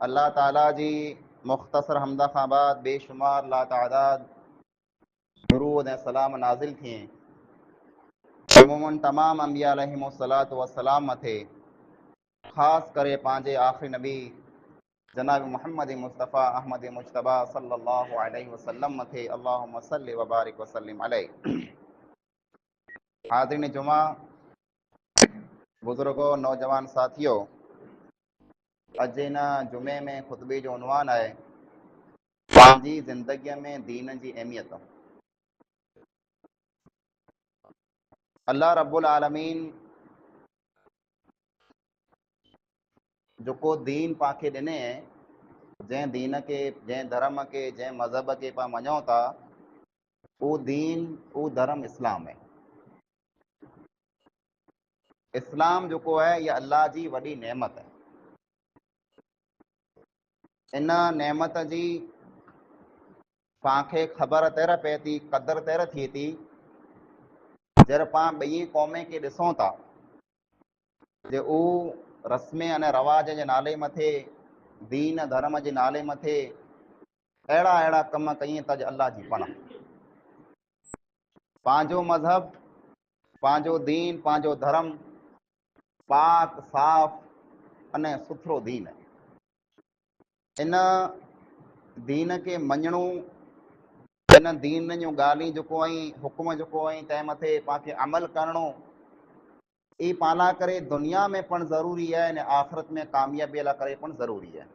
अल्लाह ताला जी मुख्तसर हमदा खां बाद बेशुमार लातादाद दुरूद ऐं सलाम नाज़िल थिए अमूमन तमाम अंबिया अलैहिमुस्सलातु वस्सलाम मथे, ख़ास करे पंहिंजे आख़िरी नबी जनाब मोहम्मद मुस्तफ़ा अहमद मुश्तबा सल्लल्लाहु अलैहि वसल्लम मथे अल्लाहुम्मा सल्लि व बारिक व सल्लिम अलैहि। हाज़िरीन जुमा, बुज़ुर्गो, नौजवान साथियों, अॼु हिन जुमे में ख़ुतबे जो उनवान आहे पंहिंजी ज़िंदगीअ में दीन जी अहमियत। अल्लाह रब्बुल आलमीन जेको दीन पाखे ॾिने, जंहिं दीन के, जंहिं धर्म के, जंहिं मज़हब के पां मञूं था, वो दीन, वो धर्म इस्लाम है। इस्लाम जेको है यह अल्लाह जी वॾी नेमत है। इन नेमत जी पांखे ख़बर तैर पए थी, क़दर तैर थिए थी जर पां ॿई क़ौमे के ॾिसूं था जे उहो रस्म अने रवाज जे नाले मथे, दीन धर्म जे नाले मथे अहिड़ा अहिड़ा कम कई था जो अल्लाह जी पनाह। पंहिंजो मज़हब, पंहिंजो दीन, पंहिंजो धर्म पाक साफ़ अने सुथरो दीन है। इन दीन के मञणो, इन दीन जूं ॻाल्हियूं जेको आई हुकुम जेको आई तंहिं मथे पांखे अमल करणो, ये पाला करे दुनिया में पण ज़रूरी है अने आख़िरत में कामयाबी लाइ करे पण ज़रूरी है।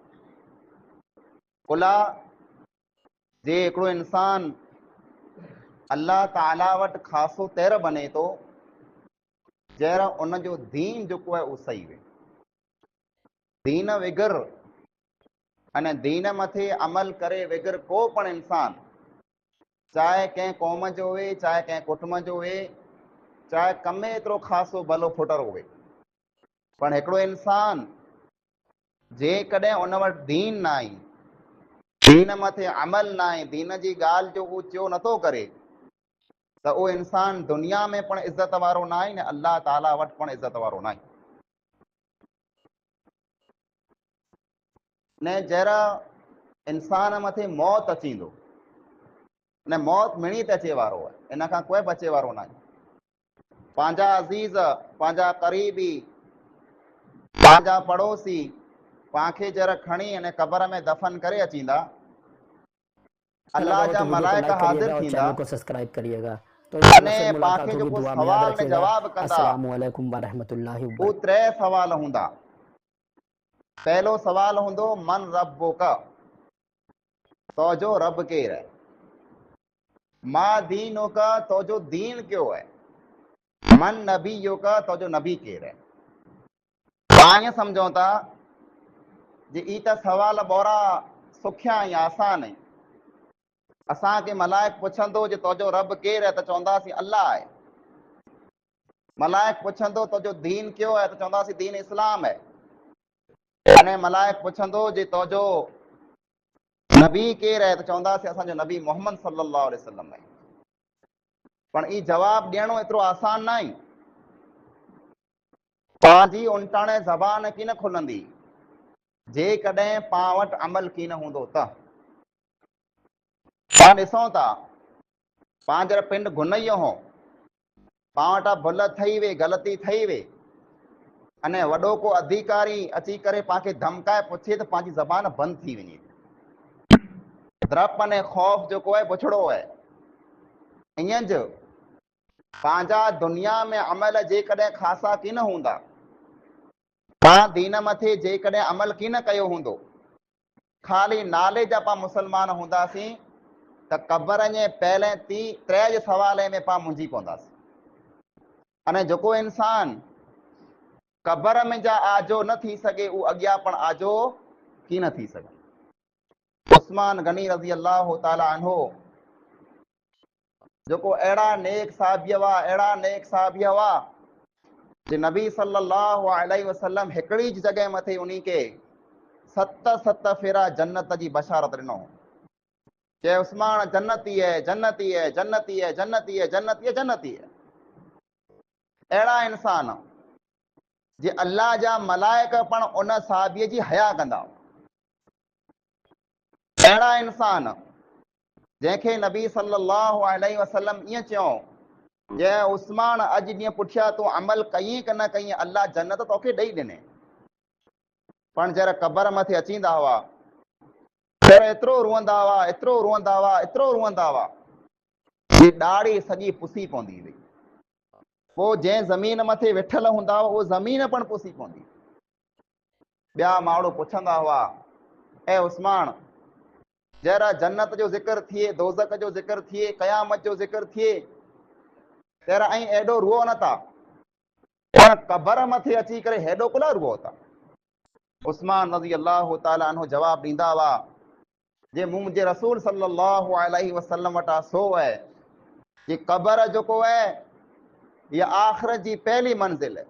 कुला जे हिकिड़ो इंसान अल्लाह ताला वटि ख़ासो तैर बने थो जहिड़ा उन जो दीन जेको आहे उहो सही वे। दीन विगर अने दीन मथे अमल करे विगर को पण इंसान, चाहे कंहिं क़ौम जो हुए, चाहे कंहिं कुटुंब जो हुए, चाहे कम में एतिरो ख़ासो भलो फुटर हुए, पण हिकिड़ो इंसान जेकॾहिं उन वटि दीन न आई, दीन मथे अमल न आहे, दीन जी ॻाल्हि जो उहो चयो नथो करे, त उहो इंसान दुनिया में पण इज़त वारो न आहे न अल्लाह ताला वटि पण इज़त वारो न आहे। ने जहिड़ा इंसान मथे मौत अचींदो, न मौत मिणी त अचे वारो आहे, इन खां कोई बचे वारो न आहे। पंहिंजा अज़ीज़, पंहिंजा क़रीबी, पंहिंजा पड़ोसी पांखे जर खणी अने क़बर में दफ़न करे अचींदा, अल्लाह जा मलाइका हाज़िर और थींदा चैनल को सब्सक्राइब करिएगा। तो अने फिर मुलाकात पांखे होगी, जेको दुआ में याद सवाल ने रखिएगा। जवाब कंदा, अस्सलामु अलैकुम वरहमतुल्लाहि वो वबरकातुहू। 3 सवाल हूंदा। पहलो सवाल हूंदो मन रब्बुका, तो जो रब केर है। मां दीनुका, तो जो दीन क्यों है। मन नबीयुका, तो जो नबी केर है। पाण समझो था जे ई त सवाल बोरा सुखिया ऐं आसान है। असांखे मलाइक पुछंदो जे तुंहिंजो रब केर है, त चवंदासीं अल्लाह है। मलाइक पुछंदो तुंहिंजो दीन क्यों है, त चवंदासीं दीन इस्लाम है। अने मलाइक पुछंदो जे तुंहिंजो नबी केर है, त चवंदासीं असांजो नबी मोहम्मद सल्लल्लाहु अलैहि वसल्लम है। पण ई जवाब ॾियणो एतिरो आसान न आहे। पंहिंजी उनटाणे ज़बान की न खुलंदी जेकॾहिं पां वटि अमल की न हूंदो त। पां ॾिसूं था पंहिंजो पिंड गुनइयो हो, पां वटां भुल थई वे, ग़लती थई वे, अने वॾो को अधिकारी अची करे पांखे धमकाए पुछे त पंहिंजी ज़बान बंदि थी वञे। डप अने ख़ौफ़ जेको आहे बुछड़ो आहे। ईअं ज पंहिंजा दुनिया में अमल जेकॾहिं ख़ासा की न हूंदा, पां दीन मथे जेकॾहिं अमल की न कयो हूंदो, खाली नाले जा पां मुसलमान हूंदासीं, त क़बर जे पहले 3 सवाल में पां मुंझी पवंदासीं। अने जेको इंसान क़बर में जा आजो न थी सघे, उहो अॻियां पण आजो की न थी सघे। उस्मान गनी रज़ी अल्लाह ताला अन्हो जेको अहिड़ा नेक साहिबी हुआ, अहिड़ा नेक साहिबी हुआ जे नबी सल्लल्लाहु अलैहि वसल्लम हिकिड़ी जॻह मथे उन्हीं के 7 फेरा जन्नत जी बशारत ॾिनो। चए उस्मान जन्नती है, जन्नती है, जन्नती है, जन्नती है, जन्नती है, जन्नती है। अहिड़ा इंसान जे अल्लाह जा मलाइक पण उन साहिबीअ जी हया कंदा। अहिड़ा इंसान जंहिंखे नबी सल्लल्लाहु अलैहि वसल्लम ईअं चयो, जे उस्मान अॼु ॾींहुं पुठियां तूं अमल कई की न कई, अल्लाह जन्नत तोखे ॾेई ॾिने। पण जरा क़बर मथे अचींदा हुआ, एतिरो रुअंदा हुआ, एतिरो रुअंदा हुआ, एतिरो रुअंदा हुआ, ये ॾाढ़ी सॼी पुसी पवंदी हुई। पोइ जंहिं ज़मीन मथे वेठल हूंदा हुआ उहो ज़मीन पण पुसी पवंदी। ॿिया माण्हू पुछंदा हुआ, ऐं उस्मान जरा जन्नत जो ज़िक्र थिए, दोज़ख जो ज़िक्र थिए, क़यामत जो ज़िक्र थिए, तेरा ऐं एॾो रुओ नथा, पर क़बर मथे अची करे हेॾो कुला रुओ था। उस्मान रज़ी अल्लाह ताला अन्हु जवाब ॾींदा हुआ, जे मूं मुंहिंजे रसूल सल्लल्लाहु अलैहि वसल्लम वटां सो आहे कि क़बर जेको आहे ये आख़िरत जी पहली मंज़िल है,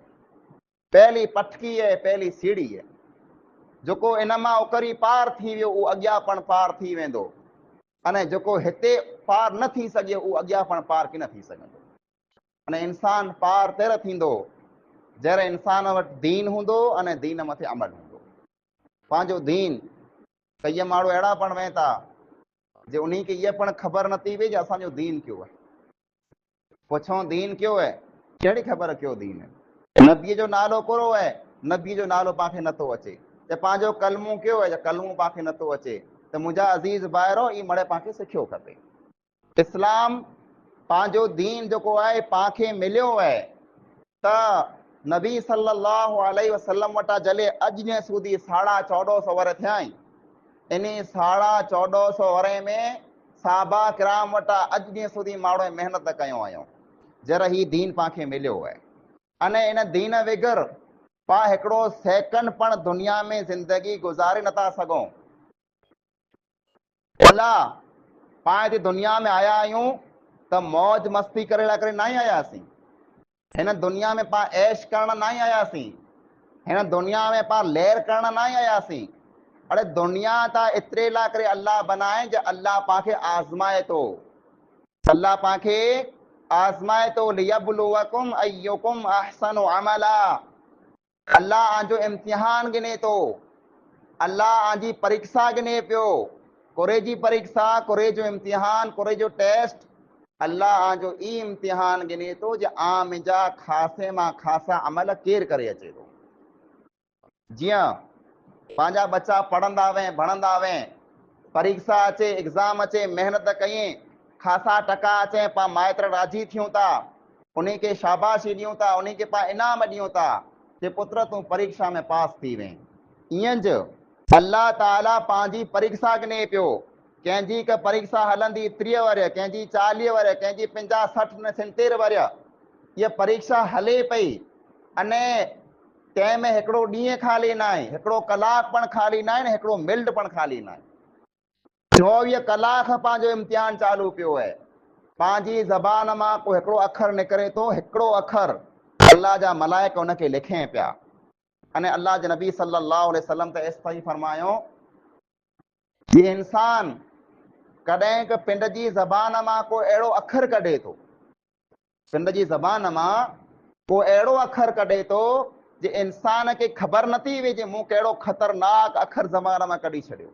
पहली पटकी है, पहली सीढ़ी है। जेको इन मां उकरी पार थी वियो उहो अॻियां पण पार थी वेंदो, अने जेको हिते पार न थी सघे उहो अॻियां पण पार की न थी सघंदो। अने इंसान पार तेर थींदो जहिड़े इंसान वटि दीन हूंदो अने दीन मथे अमल हूंदो। पंहिंजो दीन, कई माण्हू अहिड़ा पण वें था जे उन्हीं खे इहा पण ख़बर नथी पए जो असांजो दीन कयो आहे। पुछो दीन कयो आहे, कहिड़ी ख़बर कयो दीन आहे। नबीअ जो नालो कहिड़ो आहे, नबीअ जो नालो पाणखे नथो अचे। त पंहिंजो कलमो कयो आहे, कलमो पाणखे नथो अचे। त मुंहिंजा अज़ीज़ ॿाहिरो ई मड़े पाणखे सिखियो खपे। इस्लाम पंहिंजो दीन जेको आहे पाणखे मिलियो आहे त नबी सल्लल्लाहु अलैहि वसल्लम वटां जले अॼु ॾींहं सूदी 1450 वर थिया आहिनि। इन 1450 वरे में साहबा किराम वटां अॼु ॾींहं सूदी माण्हू महिनत कयूं आहियूं जरा ही दीन पाणखे मिलियो आहे। अने इन दीन वग़ैर पाण हिकिड़ो सेकंड पण दुनिया में ज़िंदगी गुज़ारे नथा सघूं। भला पाण हिते दुनिया में आया आहियूं त मौज मस्ती करे लाइ करे न ई आयासीं। हिन दुनिया में पाण ऐश करण न ई आयासीं। हिन दुनिया में पाण लहर करण न ई आयासीं। अरे दुनिया त एतिरे लाइ करे अल्लाह बनाए जो अल्लाह पाणखे आज़माए थो। अल्लाह पाणखे आज़माए थो, लियब्लुवकुम अय्युकुम अहसनु अमला। अल्लाह आंजो इम्तिहान गिने थो, अल्लाह आंजी परीक्षा गिने पियो। कुरे जी परीक्षा, कुरे जो इम्तिहान, कुरे जो टेस्ट, अल्लाह आंजो ई इम्तिहान गिने थो जो आम जा ख़ासे मां ख़ासा अमल केरु करे अचे थो। जीअं पंहिंजा बच्चा पढ़ंदा वें, भणंदा वें, परीक्षा अचे, एग्ज़ाम अचे, महिनत कईं, ख़ासा टका अचे, पाण माइट राज़ी थियूं था, उन खे शाबाशी ॾियूं था, उन खे पाण इनाम ॾियूं था कि पुत्र तूं परीक्षा में पास थी वें। ईअं ज अल्लाह ताला पंहिंजी परीक्षा गिने पियो। कंहिंजी हिकु परीक्षा हलंदी 30 वर, कंहिंजी 40 वर, कंहिंजी 50, 60 न 70 वर, इहा परीक्षा हले पई। अने तंहिंमें हिकिड़ो ॾींहुं ख़ाली न आहे, हिकिड़ो कलाक पण ख़ाली न आहे, हिकिड़ो मिंट पण ख़ाली न आहे। 24 कलाक पंहिंजो इम्तिहान चालू पियो आहे। पंहिंजी ज़बान मां को हिकिड़ो अखर निकिरे थो, हिकिड़ो अखर अल्लाह जा मलाइक उनखे लिखें पिया। अने अल्लाह जे नबी सल्लल्लाहु अलैहि वसल्लम त इस तरह फरमायो कि इंसान कॾहिं क पिंड जी ज़बान मां को अहिड़ो अखर कढे थो, पिंड जी ज़बान मां को अहिड़ो अखर कढे थो जे इंसान खे ख़बर नथी हुई जे मूं कहिड़ो ख़तरनाक अखर ज़बान मां कढी छॾियो।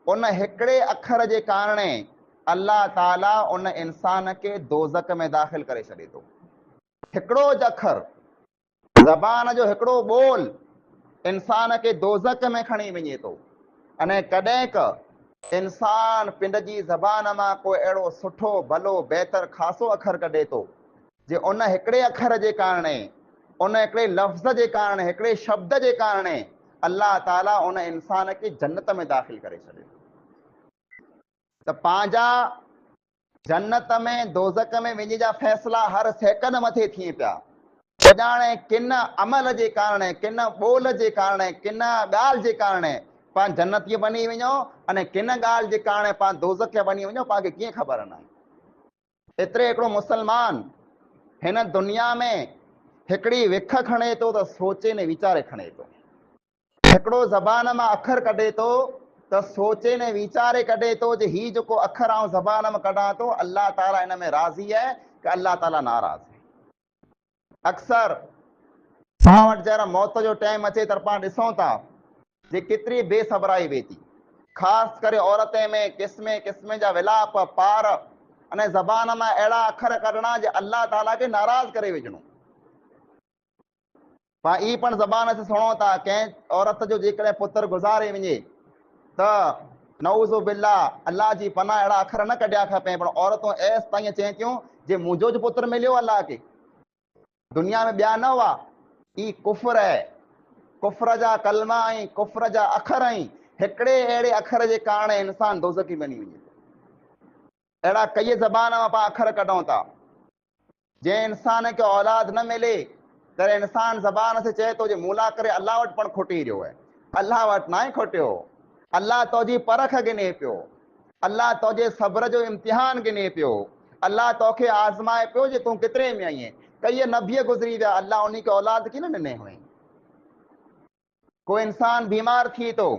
उन हिकिड़े अखर जे कारणे अल्लाह ताला उन इंसान खे दोज़ख में दाख़िल करे छॾे थो। हिकिड़ो ज अखर, ज़बान जो हिकिड़ो ॿोल इंसान खे दोज़ख में खणी वञे थो। अने कॾहिं क इंसान पिंड जी ज़बान मां को अहिड़ो सुठो भलो बहितर ख़ासो अखर कढे थो जे उन हिकिड़े अखर जे कारणे, उन हिकिड़े लफ़्ज़ जे कारणे, हिकिड़े शब्द जे कारणे अल्लाह ताला उन इंसान खे जन्नत में दाख़िल करे छॾे थो। त पंहिंजा जन्नत में दोज़ख में वञे जा फ़ैसिला हर सेकंड मथे थिए पिया। ॼाणे किन अमल जे कारणे, किन ॿोल जे कारणे, किन ॻाल्हि जे कारणे पाण जन्नतीअ बनी वञो, अने किन ॻाल्हि जे कारणे पाण दोज़ख बनी वञो, पाण खे कीअं ख़बर न आहे। एतिरे हिकिड़ो मुस्लमान हिन दुनिया में हिकिड़ी विख खणे थो त सोचे ने वीचारे खणे थो। हिकिड़ो ज़बान मां अखर कढे थो त सोचे ने वीचारे कढे थो जे ही जेको अखर आउं ज़बान में कढां थो अल्लाह ताला हिन में राज़ी आहे कि अल्लाह ताला नाराज़ आहे। अक्सर पाण वटि जरा मौत जो टाइम अचे त पाण ॾिसूं था जे केतिरी बेसबराई वेठी। ख़ासि करे औरतें में क़िस्मे क़िस्मे जा विलाप पार अने ज़बान मां अहिड़ा अखर कढणा जे अल्लाह ताला खे नाराज़ करे विझणो। पाण ई पण ज़बान से सुणो था कंहिं औरत जो जेकॾहिं पुत्र गुज़ारे वञे त नऊज़ु बिल्ला अल्लाह जी पनाह अहिड़ा अखर न कढिया खपे, पर औरतूं ऐसि ताईं चवनि थियूं जे मुंहिंजो जो पुत्र मिलियो अल्लाह खे, दुनिया में ॿिया न हुआ। ई कुफ्र आहे, कुफ्र जा कलमा ऐं कुफ्र जा अखर ऐं हिकिड़े अहिड़े अखर जे कारण इंसान दोज़खी बनी वञे। अहिड़ा कई ज़बान मां पाण अखर कढूं था। जंहिं इंसान खे औलाद न मिले त इंसान ज़बान से चए थो जे मूला करे अल्लाह वटि पण खुटी रहियो आहे। अल्लाह वटि न आहे खुटियो, अल्लाह तुंहिंजी परख गिने पियो, अल्लाह तुंहिंजे सब्र जो इम्तिहान गिने पियो, अल्लाह तोखे आज़माए पियो जे तूं केतिरे में आहीं। कई नबी गुज़री विया, अल्लाह उन खे औलाद कीन ॾिने हुई। कोई इंसान बीमार थी थो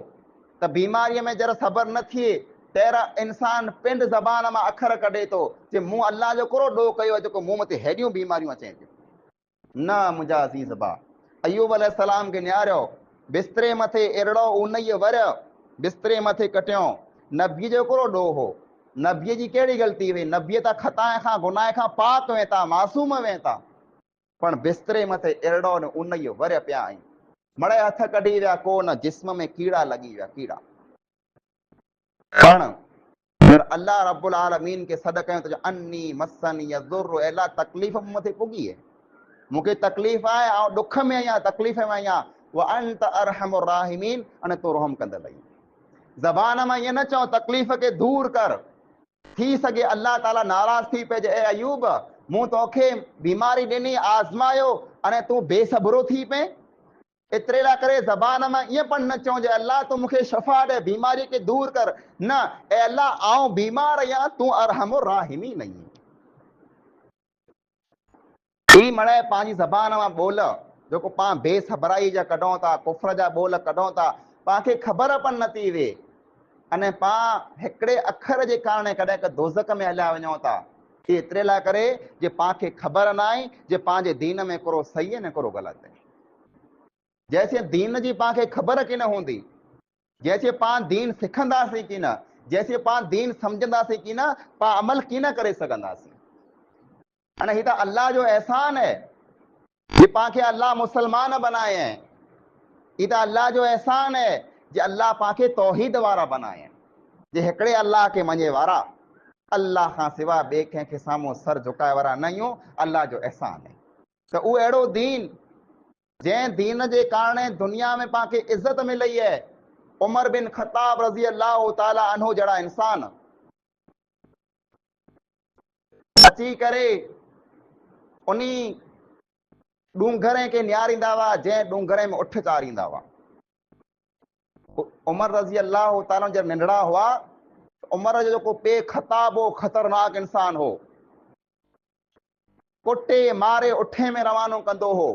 त बीमारीअ में जरा सब्र न थिए तहिड़ा इंसान पिंड ज़बान मां अखर कढे थो जे मूं अल्लाह जो कहिड़ो ॾोह कयो आहे जेको मूं मथे हेॾियूं बीमारियूं अचनि थियूं। न मुंहिंजा अज़ीज़ भाउ, अयूब अलैहिस्सलाम खे निहारियो, बिस्तरे मथे अहिड़ो उनईअ वरियो, बिस्तरे मथे कटियो। नबीअ जो कहिड़ो ॾोह हो, नबीअ जी कहिड़ी ग़लती हुई? नबीअ त ख़ताए खां गुनाह खां पाक वेंता, मासूम वेंता, पण बिस्तरे मथे अहिड़ो न उनईअ वरिया पिया आहिनि। मड़े हथ कढी विया कोन, जिस्म में कीड़ा लॻी विया, कीड़ा। पण अल्लाह रब्बुल आलमीन खे सॾ कयो त अन्नी मस्सनी यज़ुर्रु, अल्लाह तकलीफ़ मूं मथे पुॻी आहे, मूंखे तकलीफ़ आहे, ऐं ॾुख में आहियां, तकलीफ़ में आहियां। व अंत अरहमुर राहिमीन, अने तूं रहम कंदड़ आहीं। ज़बान मां ईअं न चओ तकलीफ़ खे दूर कर, थी सघे अल्लाह ताला नाराज़ थी पए जे ए अयूब मूं तोखे बीमारी ॾिनी, आज़मायो, अने तूं बेसब्रो थी पए। एतिरे लाइ करे ज़बान मां ईअं पण न चओ जे अल्लाह तूं मूंखे शफ़ा ॾे, बीमारी खे दूर कर, न, ए अल्लाह आऊं बीमार आहियां, तूं अरहमुर राहिमीन आहीं। ई मड़े पंहिंजी ज़बान मां ॿोल जेको पाण बेसबराई जा कढूं था, कुफ्र जा ॿोल कढूं था, पाण खे ख़बर पण नथी वे, अने पाण हिकिड़े अखर जे कारण कॾहिं क दोज़ख में हलिया वञूं था। एतिरे लाइ करे जे पाण खे ख़बर न आहे जे पंहिंजे दीन में हिकिड़ो सही आहे न हिकिड़ो ग़लति आहे। जैसे दीन जी पाण खे ख़बर की न हूंदी, जैसे पाण दीन सिखंदासीं की न, जैसे पाण दीन सम्झंदासीं की न, पाण अमल की न करे सघंदासीं। अने ही त अल्लाह जो एहसान है जे पाण खे अल्लाह मुसलमान बनाए हैं। ही त अल्लाह जो एहसान है जे अल्लाह पाण खे तौहीद वारा बनाए हैं, जे हिकिड़े अल्लाह खे मञे वारा, अल्लाह खां सिवा ॿिए कंहिंखे साम्हूं सर झुकाए वारा न आहियूं। अल्लाह जो एहसान है त उहो अहिड़ो दीन जंहिं दीन जे कारण दुनिया में पाण खे इज़त मिली है। उमर बिन ख़त्ताब रज़ी अल्लाह ताला अन्हु जहिड़ा इंसान अची करे उनी ॾूंघरे खे निहारींदा हुआ जंहिं ॾूंघरे में उठ चाढ़ींदा हुआ। उमर रज़ी अल्लाह ताला जब नंढड़ा हुआ, उमर जो जेको पे ख़त्ताब हो, ख़तरनाक इंसान हो, कुटे मारे उठे में रवानो कंदो हो।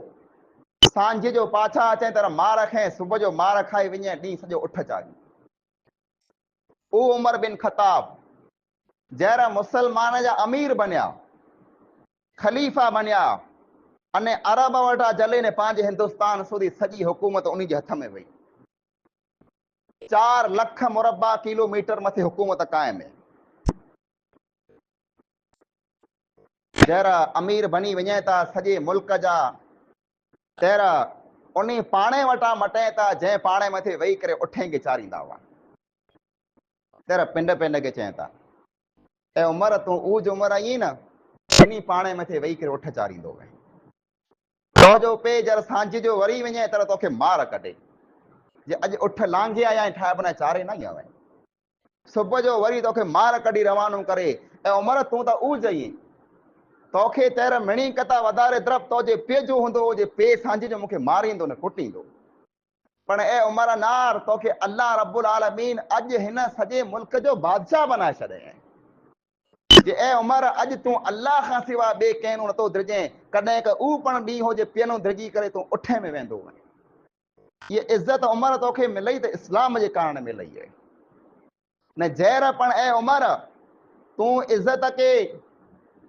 सांझ जो पाछा अचे तर मार खाए, सुबुह जो मार खाई वञे, ॾींहुं सॼो उठ चाढ़ी। उहो उमर बिन ख़त्ताब जहिड़ा मुसलमान जा अमीर बनिया, ख़लीफ़ा बनिया, अने अरब वटा जले ने पंहिंजे हिंदुस्तान सुधी सॼी हुकूमत उन जे हथ में वई। 4 लख मुरबा किलोमीटर मथे हुकूमत क़ाइम है। जहिड़ा अमीर बनी वञे था सॼे मुल्क जा, तहिड़ा उन पाणे वटां मटे था जंहिं पाणे मथे वेही करे उठे खे चाढ़ींदा हुआ। तहिड़ा पिंड पिंड खे चवनि था ऐं उमर तूं ऊज उमर आई न, इन पाणे मथे वेही करे उठ चाढ़ींदो वई। तो जो पे जर सांझ जो वरी वञे तर तोखे मार कढे, जे अॼु उठ लांघे आया ऐं ठाहे बना चारे न आया। सुबुह जो वरी तोखे मार कढी रवानो करे, ऐं उमर तूं त ऊज आई, तोखे तैर मिणी कता वधारे द्रब तो जे पे जो हूंदो जे पे सांझ जो मूंखे मारींदो न कुटींदो। पण ए उमर नार, तोखे अल्लाह रब्बुल आलमीन अॼु हिन सॼे मुल्क जो बादशाह बनाए छॾे जे ए उमर अॼु तूं अल्लाह खां सिवा ॿिए कंहिं नथो दिरिजे, कॾहिं क ऊ पण ॾींहुं हो जे पियनो दिरिजी करे तूं उठे में वेंदो वञे। ये इज़त उमर तोखे मिलई त इस्लाम जे कारण मिलई आहे न जहिर। पण ए उमर तूं इज़त खे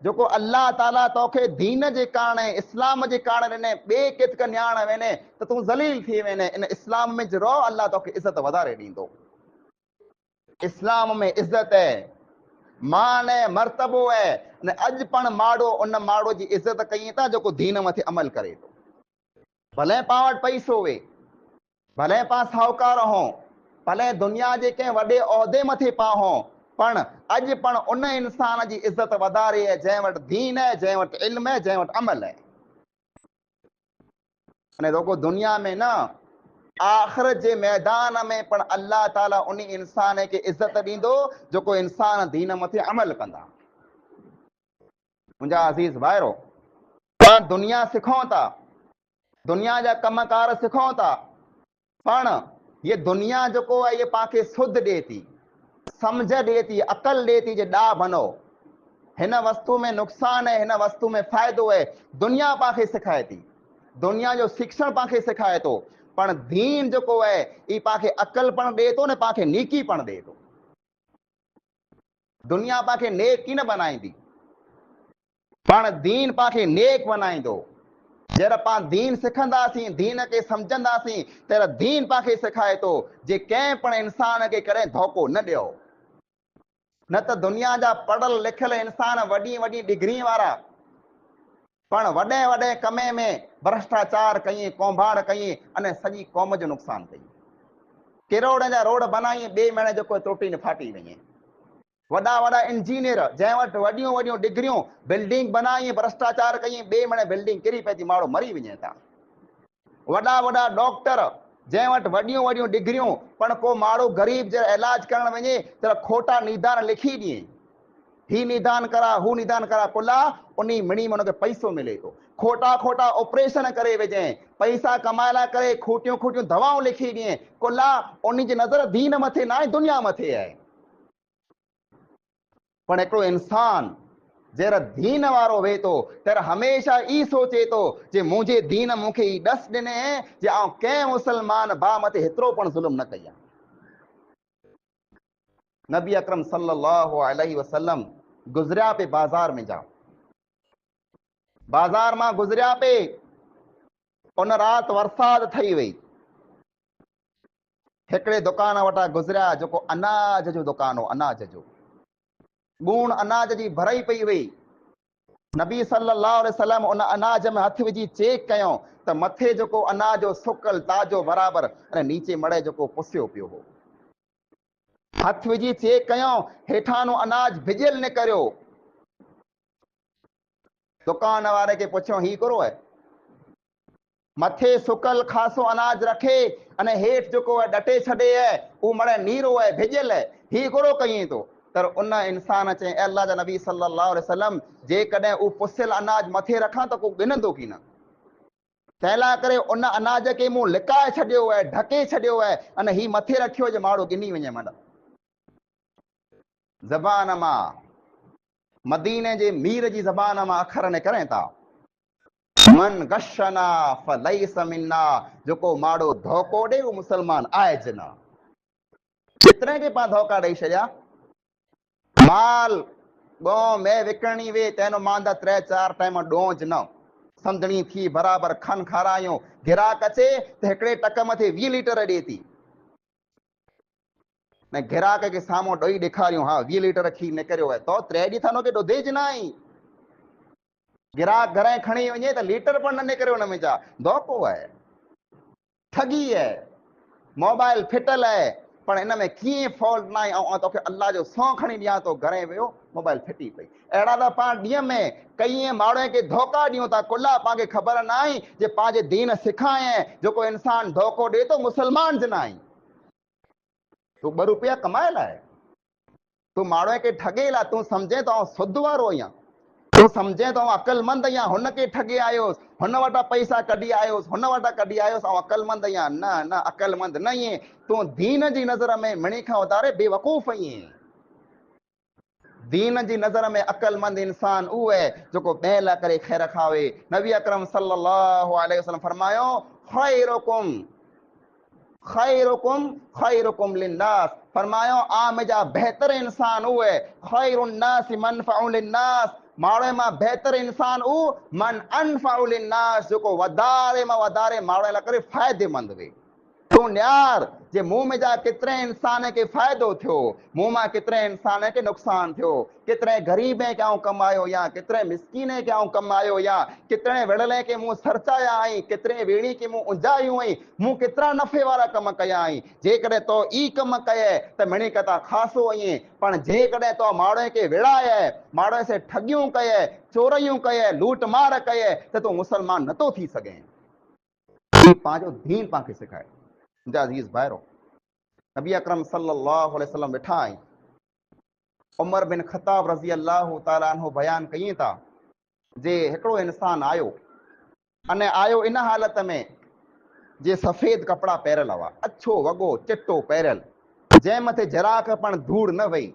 जेको अल्लाह ताला तोखे दीन जे कारण इस्लाम जे कारण ॾिने, ॿिए किथ क न्याण वेने त तूं ज़लील थी वेने। इन इस्लाम में जो रहो, अल्लाह तोखे इज़त वधारे ॾींदो। इस्लाम में इज्जत है, मान है, मर्तबो है। ने अज पण माड़ो उन माड़ो जी इज्जत कई था जो दीन मथे अमल करे तो। भले पां वटि पैसो वे, भले पां साहूकार हो, भले दुनिया जे कंहिं वॾे उहिदे मथे पां हो, पण अज पण उन इंसान जी इज्जत वधारे है जंहिं वटि दीन है, जंहिं वटि इल्म है, जंहिं वटि अमल है। अने रुगो दुनिया में न, आखिरत जे मैदान में पण अल्लाह ताला उन इंसान के इज्जत दींदो जो इंसान दीन मथे अमल कंदा। मुंहिंजा अज़ीज़ भाइरो, पाण दुनिया सिखूं था, दुनिया जा कमकार सिखूं था, पण ये दुनिया जो है ये पाके सुध ॾे थी, समझ ॾे थी, अकल ॾे थी जे ॾा बनो, हिन वस्तु में नुक़सान है, हिन वस्तु में फ़ाइदो है। दुनिया पाके सिखाए थी, दुनिया जो शिक्षण पाके सिखाए तो, पण दीन जो है ये पाके अकल पण ॾे थो ने पाके नीकी पण ॾे थो। दुनिया पाके नेक की न बनाईंदी, पण दीन पाके नेक बनाईंदो। जरा पा दीन सिखंदासीं, दीन के समझंदासीं, तेरा दीन पाके सिखाए तो जे कंहिं पण इंसान के करे धोखो न ॾियो। न त दुनिया जा पढ़ल लिखल इंसान वॾी वॾी डिग्री वारा पण वॾे वॾे कमे में भ्रष्टाचार कई, कौभाड़ कई, अने सॼी क़ौम जो नुक़सान कई। किरोड़ जा रोड बनाई, ॿिए महीने जो त्रुटी न फाटी वञे। वॾा वॾा इंजीनियर जंहिं वटि वॾियूं वॾियूं डिग्रियूं, बिल्डिंग बनाई, भ्रष्टाचार कई, ॿिए महीने बिल्डिंग किरी पई थी, माण्हू मरी वञे था। वॾा वॾा डॉक्टर जंहिं वटि वॾियूं वॾियूं डिग्रियूं, पण को माण्हू ग़रीब जो इलाज करण वञे त खोटा निदान लिखी ॾिए, ही निदान करा, हू निदान करा, कुला उन मिणी में उनखे पैसो मिले थो। खोटा खोटा ऑपरेशन करे वेझे, पैसा कमाए लाइ करे खूटियूं खूटियूं दवाऊं लिखी ॾिए, कुला उन जी नज़र दीन मथे न आहे, दुनिया मथे आहे। पण हिकिड़ो इंसान जर दीन वारो वे तो तर हमेशा ई सोचे तो जे मुझे दीन मुखे ई डस ॾिने जे आउं कंहिं मुसलमान भा मथे हेतिरो पण ज़ुल्म न कयां। नबी अकरम सल्लल्लाहु अलैहि वसल्लम गुजरिया पे बाजार में जा, बाजार मां गुजरिया पे, उन रात वरसाद थई वई। हिकिड़े दुकान वटा गुजरिया जो अनाज जो दुकान हो, अनाज जो गुण अनाज जी भराई पई वई। नबी सल्लल्लाहु अलैहि वसल्लम उन अनाज में हथ विझी चेक कयो त मथे जो अनाज सुकल ताजो बराबर, अने नीचे मड़े जो पुसियो पियो हो। हथ विझी चेक कयो, हेठानो अनाज भिजियल न करियो। दुकान वारे के पुछो ही करो है, मथे सुकल खासो अनाज रखे अने हेठ जो है डटे छड़े है, उ मड़े नीरो है, भिजियल है, ही करो कहीं तो। तर उन इंसान चे अल्लाह जा नबी सल्लल्लाहु अलैहि वसल्लम जे कदे उ पुसियल अनाज मथे रखा तो को गिनंदो की न। तैला करे उन अनाज के मुंह लिकाए छड़ियो है, ढके छड़ियो है, अने ही मथे रखियो जे माड़ो गिनी वने मन। ज़बान मा मदीने जे मीर जी ज़बान मा अखर ने करें था, मन गशना फलैस मिन्ना, जो को माड़ो धोखो दे वो मुसलमान आए जना। कितने के पा धोखा दे छड़िया। माल गो में विकणी वे तेनो मांदा 3-4 टाइम डोज न समझणी थी, बराबर खन खारायो, गिराक अचे त हिकड़े टक मथे 20 लीटर ॾे थी, ने गिराक के सामो ॾोई ॾेखारियो, हाँ 20 लीटर खीर निकरियो है, तो 3 ॾींहं थानो के ॾोधेज न आई। गिराक घरे खणी वञे त लीटर पण न निकरियो हुन में जा, धोखो है, ठगी है, मोबाइल फिटल है, पण इन में कीअं फॉल्ट न आहे। ऐं तोखे अल्लाह जो सौ खणी ॾियां तो, घरे वियो मोबाइल फिटी पई। अहिड़ा त पाण ॾींहं में कई माण्हू के धोखा ॾियूं था, कुल्ला पांखे ख़बर न आहे जे पंहिंजे दीन सिखाए जेको इंसान धोखो ॾे तो मुसलमान ज न आहे। तू 2 रुपया कमाए लाइ, तू माण्हू के ठगे लाइ, तू सम्झे तो सुध वारो आहियां, तू सम्झे तो अकलमंद आहियां, हुनके ठगे आयोसि, हुन वटा पैसा कढी आयोसि, हुन वटा कढी आयोसि, ऐं अकलमंद आहियां। न न, अकलमंद न आहीं, तू दीन जी नज़र में मिणी खां वधारे बेवकूफ़ आहीं। दीन जी नज़र में अकलमंद इंसान उहो है जो ॿिए लाइ करे ख़ैर खावे। नबी अकरम सल्लल्लाहु अलैहि वसल्लम फरमायो, खैरुकुम खैरुकुम खैरुकुम लिन्नास, फरमायो आम जा बेहतर इंसान उहो है, खैरुन नास मनफउ लिन्नास, माण्हू मां बेहतर इंसान उ मन अनफउ लिन्नास, जो वधारे मां वधारे माण्हू लाइ करे फ़ाइदेमंद वे। तू न्यार जे मुंह में जा केतिरे इंसान खे फ़ाइदो थियो, मुंह मां केतिरे इंसान खे नुक़सान थियो, केतिरे ग़रीब खे आऊं कमायो या केतिरे मिसकीन खे आऊं कमायो या केतिरे विरले खे मूं सरचाया आई, केतिरे वेड़ी खे मूं उंजायूं आई, मूं केतिरा नफ़े वारा कम कया आई। जेकॾहिं तो ई कम कये त मिणी कथा ख़ासो आईं, पण जेकॾहिं तो माण्हू खे विड़ाए, माण्हू से ठगियूं कये, चोरियूं कये, लूट मार कये त तूं मुसलमान नथो थी सघे। पंहिंजो दीन पाण खे सेखारे। मुंहिंजा अज़ीज़ भाइरो, नबी अकरम सल्लल्लाहु अलैहि वसल्लम वेठा आहिनि। उमर बिन ख़त्ताब रज़ी अल्लाह ताला अन्हु बयान कई था जे हिकिड़ो इंसान आयो, अने आयो इन हालत में जे सफ़ेद कपड़ा पहिरियल हुआ, अछो वॻो चिट्टो पहिरियल, जंहिं मथे जराख पण धूड़ न वई,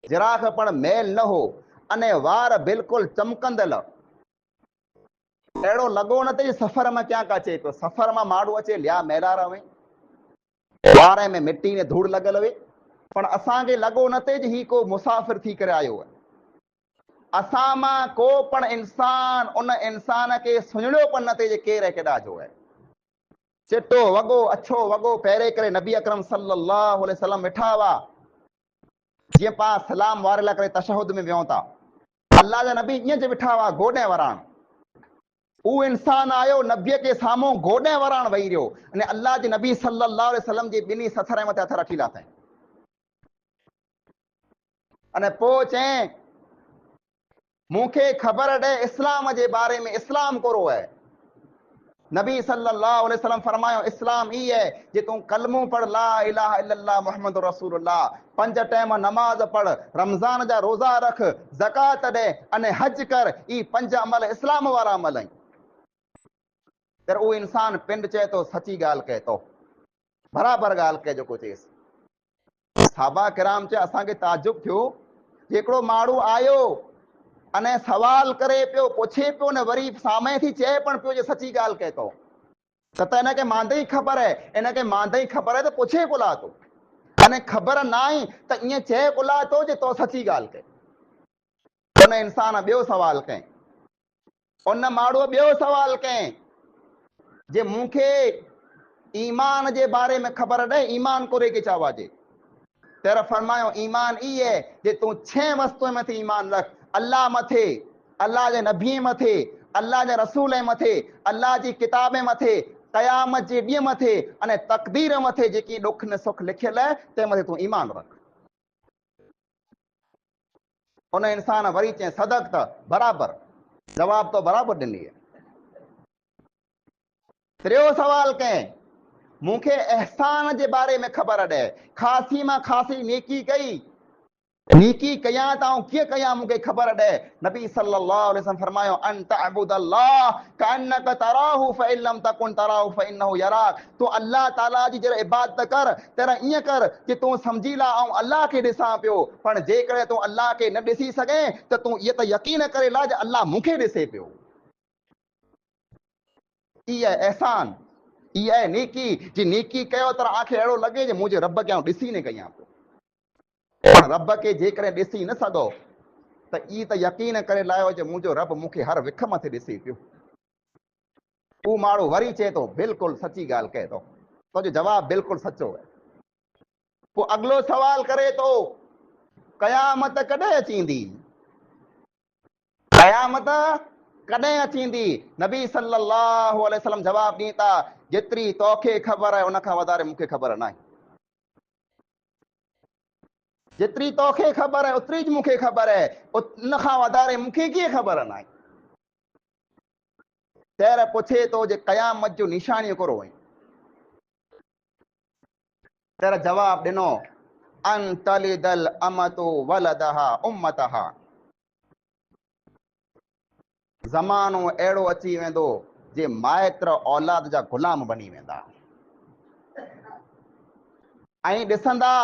जराख पण मैल न हो, अने वार बिल्कुलु चमकंदल। अहिड़ो लॻो न त सफ़र में क्या का अचे पियो, सफ़र में माण्हू अचे लिया मैला रहे, वार में मिट्टी ने धूड़ लॻल हुई, पण असांखे लॻो न ते ही को मुसाफ़िर थी करे आयो आहे। असां मां को पण इंसान उन इंसान खे सुञाणियो पण न ते जे केरु केॾा जो आहे। चिट्टो वॻो अछो वॻो पहिरे करे नबी अकरम सल्लल्लाहु अलैहि वसल्लम वेठा हुआ। जीअं पाण सलाम वारे लाइ करे तशहुद में वियूं था, अल्लाह जा नबी ईअं जे वेठा हुआ गोॾे वराण। उहो इंसान आयो, नबीअ के साम्हूं गोॾे वराण वेही रहियो, अने अल्लाह जे नबी सल्लल्लाहु अलैहि वसल्लम जी ॿिन्ही सथर मथे हथ रखी लाथईं, अने पोइ चई मूंखे ख़बर ॾे इस्लाम जे बारे में, इस्लाम कहिड़ो आहे। नबी सल्लल्लाहु अलैहि वसल्लम फरमायो इस्लाम ई है जे तूं कलमो पढ़, ला इलाहा इल्लल्लाह मुहम्मद रसूलुल्लाह, 5 टाइम नमाज पढ़, रमज़ान जा रोज़ा रख, ज़कात ॾे, अने हज कर। ई 5 अमल इस्लाम वारा अमल आहिनि। तर उहो इंसान पिंड चए थो सची ॻाल्हि कहे थो, बराबरि ॻाल्हि कहे जेको चएसि। सहाबा किराम चए असांखे ताजुब थियो, हिकिड़ो माण्हू आयो अने सवाल करे पियो, पुछे पियो, न वरी सामे थी चए पण पियो जे सची ॻाल्हि कहे थो। त इनखे मांदे ई ख़बर आहे, इनखे मांदे ई ख़बर आहे त पुछे कोला थो, अने ख़बर न आई त ईअं चए कोला थो जे तो सची ॻाल्हि कहे। उन इंसान ॿियो सवाल कयईं, उन माण्हूअ ॿियो सवाल कयईं जे मूंखे ईमान जे बारे में ख़बर ॾे, ईमान कोरे के चवा जे। तेरा फरमायो ईमान ई है जे तूं 6 वस्तुओं मथे ईमान रख, अल्लाह मथे, अल्लाह जे नबी मथे, अल्लाह जे रसूल मथे, अल्लाह जी किताब मथे, क़यामत जे ॾींहं मथे, अने तक़दीर मथे जेकी ॾुख न सुख लिखियल आहे तंहिं मथे तूं ईमान रख। उन इंसान वरी चई सदक त बराबरि, जवाब तो बराबरि ॾिनी आहे। टियों सवाल कयईं मूंखे एहसान जे बारे में ख़बर ॾे, ख़ासी मां ख़ासी नेकी कई, नेकी कयां त आऊं कीअं कयां मूंखे ख़बर ॾे। नबी सल्लल्लाहु अलैहि वसल्लम फरमायो अन तअबुदल्लाह कअन्नक तराहु फइन लम तकुन तराहु फइन्नहु यराक। तूं अल्लाह ताला जी जॾहिं इबादत कर तेरा ईअं कर कि तूं सम्झी ला आऊं अल्लाह खे ॾिसां पियो, पण जेकॾहिं तूं अल्लाह खे न ॾिसी सघे त तूं इहो त यकीन करे ला जे अल्लाह मूंखे ॾिसे पियो। इहा एहसान, इहा आहे नेकी, जी नेकी कयो त आंखे अहिड़ो लॻे जे मुंहिंजे रब खे आऊं ॾिसी न कयां पियो। पर रब खे जेकॾहिं ॾिसी न सघो त ई त यकीन करे लायो जे मुंहिंजो रब मूंखे हर विख मथे ॾिसे पियो। उहो माण्हू वरी चए थो बिल्कुलु सची ॻाल्हि कहे थो, तुंहिंजो जवाबु बिल्कुलु सचो आहे। पोइ अॻिलो सवाल करे थो क़यामत कॾहिं अचींदी, क़यामत कॾहिं अचींदी। नबी सल्लल्लाहु अलैहि वसल्लम जवाब ॾीं था जेतिरी तोखे ख़बर आहे उन खां वधारे मूंखे ख़बर न आहे। जेतिरी तोखे ख़बर आहे ओतिरी ज मूंखे ख़बर आहे, उन खां वधारे मूंखे कीअं ख़बर न आहे। तैर पुछे थो जे क़यामत जो निशानी कहिड़ो आहे। तेरा जवाब ॾिनो अन तलिदल अमतु वलदहा उम्मतहा। ज़मानो अहिड़ो अची वेंदो जे माइत्र औलाद जा ग़ुलाम बनी वेंदा ऐं ॾिसंदा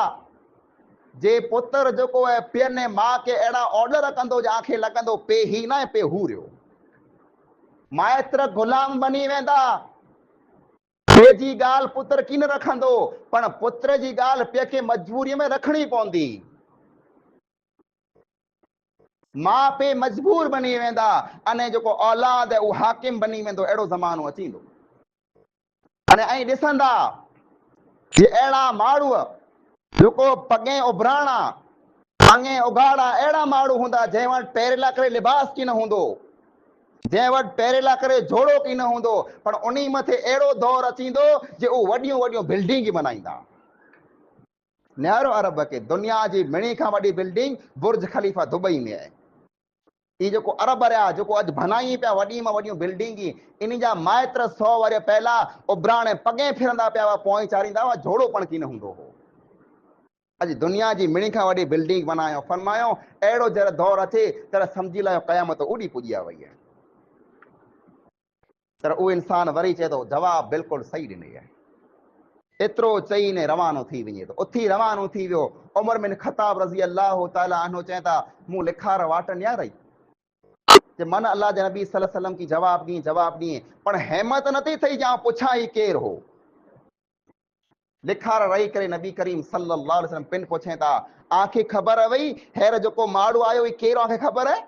जे पुत्र जेको आहे पीउ ने माउ खे अहिड़ा ऑर्डर कंदो जे आंखे लॻंदो पे ही न पे हू रहियो। माइत्र ग़ुलाम बनी वेंदा, पीउ जी ॻाल्हि पुत्र की न रखंदो, पण पुत्र जी ॻाल्हि पीउ खे मजबूरीअ में रखणी पवंदी। मां पे मजबूर बनी वेंदा, अने जेको औलाद आहे उहो हाकिम बनी वेंदो। अहिड़ो ज़मानो अची वेंदो। अने ऐं ॾिसंदा ये अहिड़ा माण्हू जेको पॻे उभराणा आङे उघाड़ा अहिड़ा माण्हू हूंदा जंहिं वटि पहिरें लाइ करे लिबास की न हूंदो, जंहिं वटि पहिरें लाइ करे जोड़ो की न हूंदो, पर उन मथे अहिड़ो दौर अचींदो जे उहे वॾियूं वॾियूं बिल्डिंग बनाईंदा। न्यारो अरब के दुनिया जी मिणी खां वॾी बिल्डिंग बुर्ज खलीफ़ा दुबई में आहे। ये जेको अरब रहा जेको अॼु बनाई पिया वॾी मां वॾियूं बिल्डिंग, इन जा माइत्र 100 वर पहिला उभराणे पॻे फिरंदा पिया हुआ, पोइ चाढ़ींदा हुआ, जोड़ो पण की न हूंदो हो। अॼु दुनिया जी मिणी खां वॾी बिल्डिंग बनायो, फरमायो अहिड़ो जॾहिं दौर अचे त सम्झी लाहियो क़यामत उॾी पुॼी वई आहे। पर उहो इंसान वरी चए थो जवाब बिल्कुलु सही ॾिनी आहे। एतिरो चई ने रवानो थी वञे थो, उथी रवानो थी वियो। उमर बिन ख़त्ताब रज़ी अल्लाह ताला अन्हु चवनि था मूं लिखार वाट न्यारई कि मन अल्लाह जे नबी सल्लल्लाहु अलैहि वसल्लम की जवाब ॾिए, पर हिम्मत नथी थई जा पुछां ही केरु हो। लिखार रही करे नबी करीम सल्लल्लाहु अलैहि वसल्लम पिन पुछे था आंखे ख़बर वई हेर जेको माण्हू आयो ही केरु आंखे ख़बर है?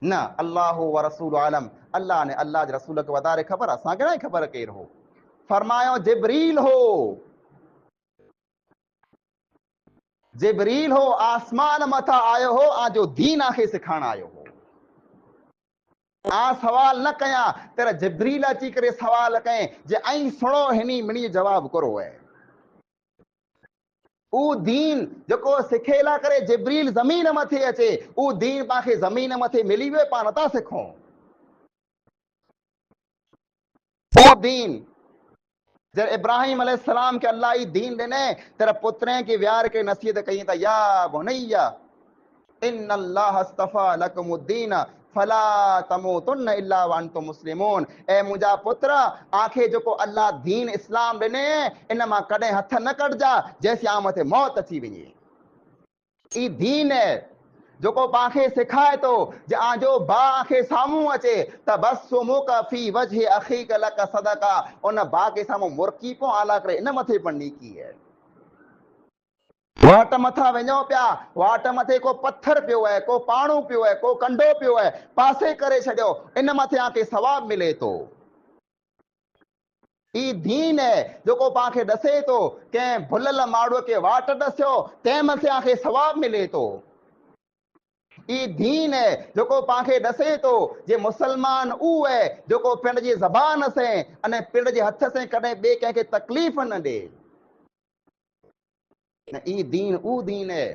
न अल्लाह व रसूल आलम, अल्लाह ने अल्लाह जे रसूल खे वधारे ख़बर, असांखे न ख़बर केरु हो। फरमायो जिब्रील हो, जिब्रील हो, आसमान मथा आयो हो, आजो दीन आंखे सिखाइण आयो हो। आ सवाल न कया तेरा जिब्रील अची करे सवाल कए जे आई सुनो हिनी मिणी जवाब करो है। उ दीन जेको सिखेला करे जिब्रील ज़मीन मथे अचे, उ दीन पाखे ज़मीन मथे मिली वियो, पा नथा सिखो। उ दीन जब इब्राहिम अलैहिस्सलाम के अल्लाह ही दीन ॾिने तेरा पुत्रें के व्यार के नसीहत कई त या बुनैया इन्नल्लाह अस्तफा लकुमुद्दीन फला तमूतुन्न इल्ला व अंतुम मुस्लिमून। ए मुंहिंजा पुत्र आंखे जेको अल्लाह दीन इस्लाम ॾिने इन मां कॾहिं हथ न कढजा जेसियां मथे मौत अची वञे। ई दीन है जेको पांखे सिखाए थो जे आजो भाउ खे साम्हूं अचे त बस मुका फी वजह अखीक लक सदका, उन भाउ के साम्हूं मुर्की पो आला करे इन मथे पण नीकी है। वाट मथा वञो पिया, वाट मथे को पत्थर पियो है, को पाणू पियो है, को कंडो पियो है, पासे करे छॾियो, इन मथे आंखे सवाब मिले थो। ई दीन है जेको पांखे ॾसे थो कंहिं भुलल माण्हूअ खे वाट ॾसियो तंहिं मथे आंखे सवाब मिले थो। ई दीन है जेको पांखे ॾसे थो जे मुसलमान उ है जेको पिंड जी ज़बान से अने पिंड जे हथ से कॾहिं ॿिए कंहिंखे तकलीफ़ न ॾे। ई दीन उ दीन है